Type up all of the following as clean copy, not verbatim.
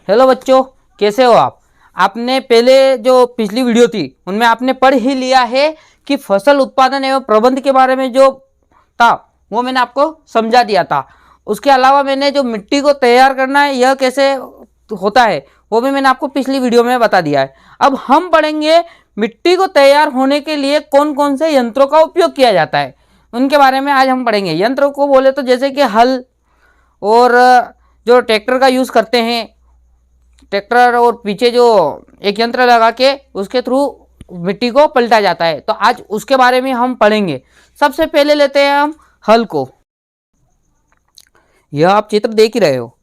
Hello बच्चों, कैसे हो आप। आपने पहले जो पिछली वीडियो थी उनमें आपने पढ़ ही लिया है कि फसल उत्पादन एवं प्रबंध के बारे में जो था वो मैंने आपको समझा दिया था। उसके अलावा मैंने जो मिट्टी को तैयार करना है यह कैसे होता है वो भी मैंने आपको पिछली वीडियो में बता दिया है। अब हम पढ़ेंगे मिट्टी को तैयार होने के लिए कौन कौन से यंत्रों का उपयोग किया जाता है, उनके बारे में आज हम पढ़ेंगे। यंत्रों को बोले तो जैसे कि हल और जो ट्रैक्टर का यूज़ करते हैं, ट्रैक्टर और पीछे जो एक यंत्र लगा के उसके थ्रू मिट्टी को पलटा जाता है, तो आज उसके बारे में हम पढ़ेंगे। सबसे पहले लेते हैं हम हल को। यह आप चित्र देख ही रहे हो,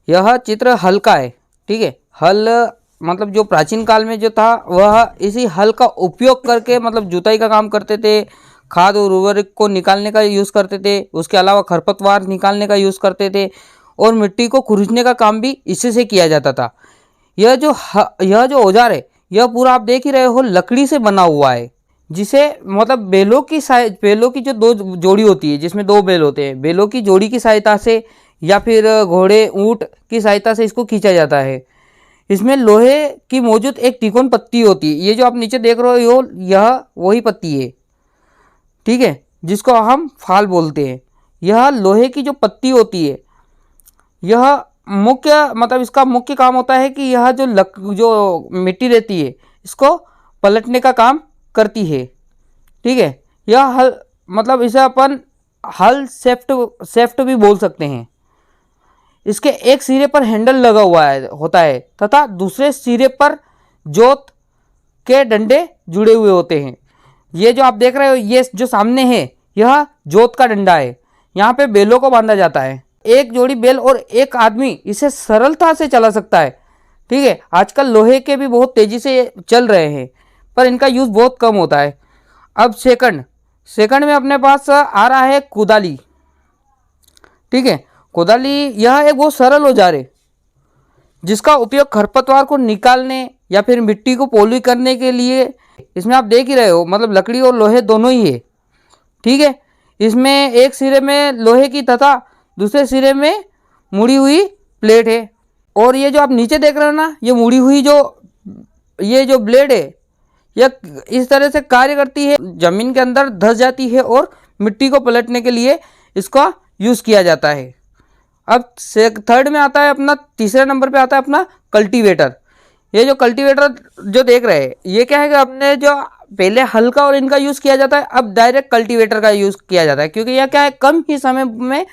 यह चित्र हल का है। ठीक है, हल मतलब जो प्राचीन काल में जो था वह इसी हल का उपयोग करके मतलब जुताई का काम करते थे, खाद और उर्वरक को निकालने का यूज़ करते थे, उसके अलावा खरपतवार निकालने का यूज़ करते थे और मिट्टी को खुरचने का काम भी इसी से किया जाता था। यह जो औजार है यह पूरा आप देख ही रहे हो लकड़ी से बना हुआ है, जिसे मतलब बैलों की जो दो जोड़ी होती है, जिसमें दो बैल होते हैं, बैलों की जोड़ी की सहायता से या फिर घोड़े ऊंट की सहायता से इसको खींचा जाता है। इसमें लोहे की मौजूद एक तिकोन पत्ती होती है, ये जो आप नीचे देख रहे हो यह वही पत्ती है। ठीक है, जिसको हम फाल बोलते हैं। यह लोहे की जो पत्ती होती है यह मुख्य मतलब इसका मुख्य काम होता है कि यह जो मिट्टी रहती है इसको पलटने का काम करती है। ठीक है, यह हल मतलब इसे अपन हल सेफ्ट भी बोल सकते हैं। इसके एक सिरे पर हैंडल लगा हुआ होता है तथा दूसरे सिरे पर जोत के डंडे जुड़े हुए होते हैं। ये जो आप देख रहे हो ये जो सामने है यह जोत का डंडा है, यहाँ पे बैलों को बांधा जाता है। एक जोड़ी बैल और एक आदमी इसे सरलता से चला सकता है। ठीक है, आजकल लोहे के भी बहुत तेजी से चल रहे हैं पर इनका यूज़ बहुत कम होता है। अब सेकंड में अपने पास आ रहा है कुदाली। ठीक है, कुदाली यह एक बहुत सरल औजार है जिसका उपयोग खरपतवार को निकालने या फिर मिट्टी को पोली करने के लिए, इसमें आप देख ही रहे हो मतलब लकड़ी और लोहे दोनों ही है। ठीक है, इसमें एक सिरे में लोहे की तथा दूसरे सिरे में मुड़ी हुई प्लेट है, और ये जो आप नीचे देख रहे हो ना ये मुड़ी हुई ये जो ब्लेड है यह इस तरह से कार्य करती है, जमीन के अंदर धंस जाती है और मिट्टी को पलटने के लिए इसका यूज़ किया जाता है। अब थर्ड में आता है अपना, तीसरे नंबर पे आता है अपना कल्टीवेटर। ये जो कल्टीवेटर जो देख रहे हैं ये क्या है कि अपने जो पहले हल का और इनका यूज़ किया जाता है, अब डायरेक्ट कल्टीवेटर का यूज़ किया जाता है, क्योंकि यह क्या है कम ही समय में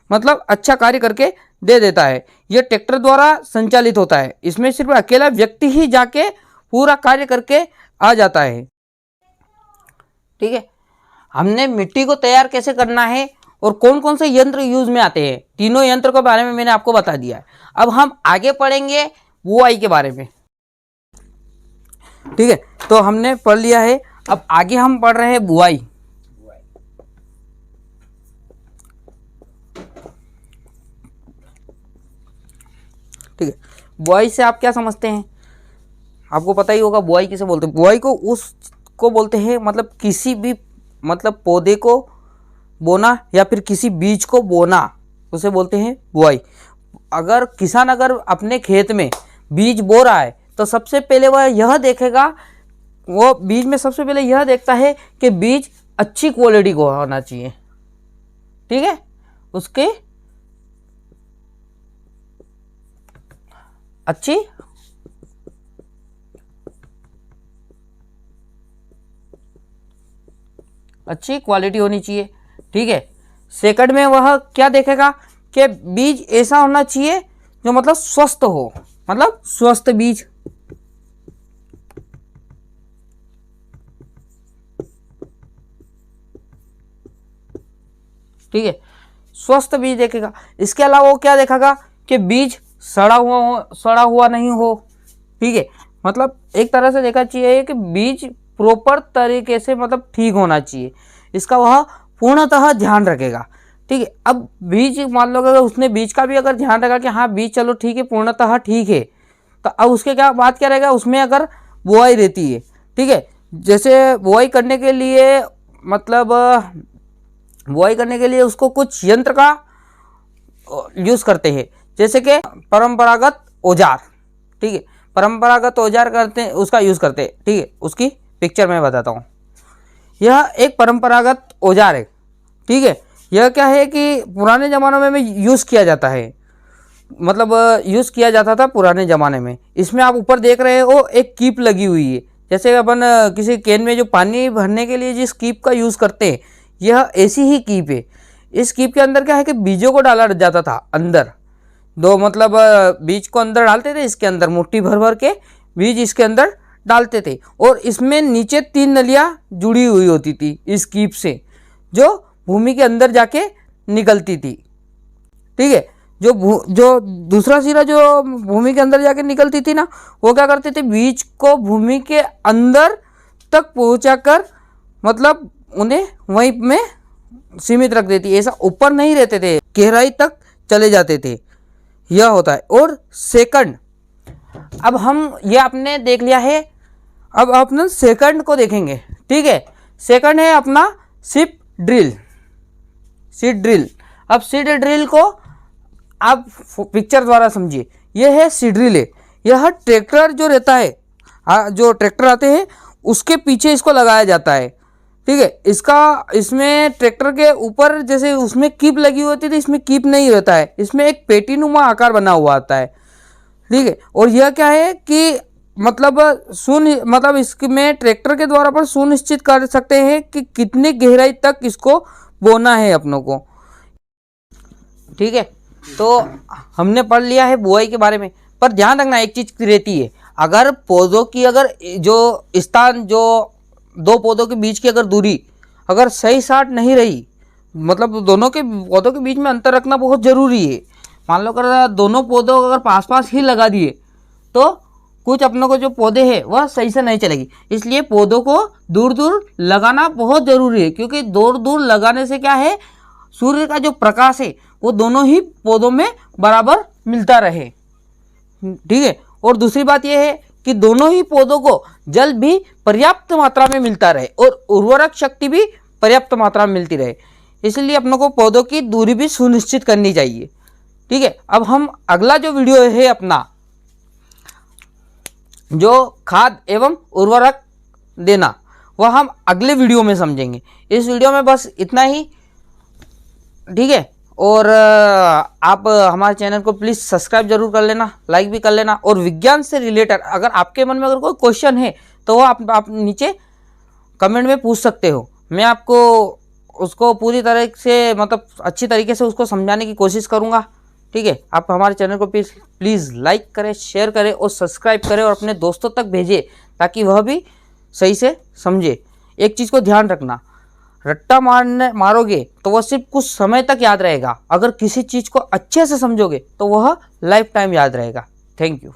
मतलब अच्छा कार्य करके दे देता है। यह ट्रैक्टर द्वारा संचालित होता है, इसमें सिर्फ अकेला व्यक्ति ही जाके पूरा कार्य करके आ जाता है। ठीक है, हमने मिट्टी को तैयार कैसे करना है और कौन कौन से यंत्र यूज में आते हैं, तीनों यंत्र के बारे में मैंने आपको बता दिया है। अब हम आगे पढ़ेंगे बुआई के बारे में। ठीक है, तो हमने पढ़ लिया है, अब आगे हम पढ़ रहे हैं बुआई। ठीक है, बुआई से आप क्या समझते हैं, आपको पता ही होगा बुआई किसे बोलते हैं। बुआई को उसको बोलते हैं मतलब किसी भी मतलब पौधे को बोना या फिर किसी बीज को बोना, उसे बोलते हैं बुआई। अगर किसान अपने खेत में बीज बो रहा है तो सबसे पहले वह यह देखेगा, वो बीज में सबसे पहले यह देखता है कि बीज अच्छी क्वालिटी का होना चाहिए। ठीक है, उसके अच्छी क्वालिटी होनी चाहिए। ठीक है, सेकंड में वह क्या देखेगा कि बीज ऐसा होना चाहिए जो मतलब स्वस्थ हो, मतलब स्वस्थ बीज। ठीक है, स्वस्थ बीज देखेगा। इसके अलावा वो क्या देखेगा कि बीज सड़ा हुआ नहीं हो। ठीक है, मतलब एक तरह से देखा चाहिए कि बीज प्रॉपर तरीके से मतलब ठीक होना चाहिए, इसका वह पूर्णतः ध्यान रखेगा। ठीक है, अब बीज मान लो अगर उसने बीज का भी अगर ध्यान रखा कि हाँ बीज चलो ठीक है पूर्णतः ठीक है, तो अब उसके क्या बात क्या रहेगा, उसमें अगर बुआई रहती है। ठीक है, जैसे बुआई करने के लिए मतलब बुआई करने के लिए उसको कुछ यंत्र का यूज़ करते हैं, जैसे कि परंपरागत औजार, ठीक है, परंपरागत औजार करते हैं उसका यूज़ करते हैं, ठीक है। उसकी पिक्चर मैं बताता हूँ। यह एक परंपरागत औजार है, ठीक है। यह क्या है कि पुराने ज़मानों में यूज़ किया जाता है, मतलब यूज़ किया जाता था पुराने ज़माने में। इसमें आप ऊपर देख रहे हो एक कीप लगी हुई है, जैसे अपन किसी कैन में जो पानी भरने के लिए जिस कीप का यूज़ करते हैं, यह ऐसी ही कीप है। इस कीप के अंदर क्या है कि बीजों को डाला जाता था अंदर, दो मतलब बीज को अंदर डालते थे, इसके अंदर मुट्ठी भर भर के बीज इसके अंदर डालते थे, और इसमें नीचे 3 नलियाँ जुड़ी हुई होती थी इस कीप से, जो भूमि के अंदर जाके निकलती थी, ठीक है। जो दूसरा सिरा जो भूमि के अंदर जाके निकलती थी ना, वो क्या करते थे, बीज को भूमि के अंदर तक पहुंचाकर मतलब उन्हें वहीं में सीमित रख देती, ऐसा ऊपर नहीं रहते थे, गहराई तक चले जाते थे, यह होता है। और सेकंड, अब हम ये आपने देख लिया है, अब अपने सेकंड को देखेंगे, ठीक है। सेकंड है अपना सीड ड्रिल। अब सीड ड्रिल को आप पिक्चर द्वारा समझिए, यह है सीड ड्रिल है। यह ट्रैक्टर जो रहता है, जो ट्रैक्टर आते हैं उसके पीछे इसको लगाया जाता है, ठीक है। इसमें ट्रैक्टर के ऊपर जैसे उसमें कीप लगी होती थी, इसमें कीप नहीं रहता है, इसमें एक पेटीनुमा आकार बना हुआ आता है, ठीक है। और यह क्या है कि मतलब इसमें ट्रैक्टर के द्वारा पर सुनिश्चित कर सकते हैं कि कितनी गहराई तक इसको बोना है अपनों को, ठीक है। तो हमने पढ़ लिया है बुआई के बारे में, पर ध्यान रखना एक चीज रहती है, अगर पौधों की अगर जो स्थान, जो दो पौधों के बीच की अगर दूरी अगर सही साट नहीं रही, मतलब दोनों के पौधों के बीच में अंतर रखना बहुत ज़रूरी है। मान लो अगर दोनों पौधों अगर पास पास ही लगा दिए तो कुछ अपनों को जो पौधे हैं वह सही से नहीं चलेगी, इसलिए पौधों को दूर दूर लगाना बहुत ज़रूरी है, क्योंकि दूर दूर लगाने से क्या है, सूर्य का जो प्रकाश है वो दोनों ही पौधों में बराबर मिलता रहे, ठीक है। और दूसरी बात यह है कि दोनों ही पौधों को जल भी पर्याप्त मात्रा में मिलता रहे और उर्वरक शक्ति भी पर्याप्त मात्रा में मिलती रहे, इसलिए अपनों को पौधों की दूरी भी सुनिश्चित करनी चाहिए, ठीक है। अब हम अगला जो वीडियो है अपना, जो खाद एवं उर्वरक देना, वह हम अगले वीडियो में समझेंगे। इस वीडियो में बस इतना ही, ठीक है। और आप हमारे चैनल को प्लीज़ सब्सक्राइब जरूर कर लेना, लाइक भी कर लेना, और विज्ञान से रिलेटेड अगर आपके मन में अगर कोई क्वेश्चन है तो वो आप नीचे कमेंट में पूछ सकते हो, मैं आपको उसको पूरी तरह से मतलब अच्छी तरीके से उसको समझाने की कोशिश करूँगा, ठीक है। आप हमारे चैनल को प्लीज़ लाइक करें, शेयर करें और सब्सक्राइब करें, और अपने दोस्तों तक भेजें ताकि वह भी सही से समझे। एक चीज़ को ध्यान रखना, रट्टा मारोगे तो वह सिर्फ कुछ समय तक याद रहेगा, अगर किसी चीज़ को अच्छे से समझोगे तो वह लाइफ टाइम याद रहेगा। Thank you.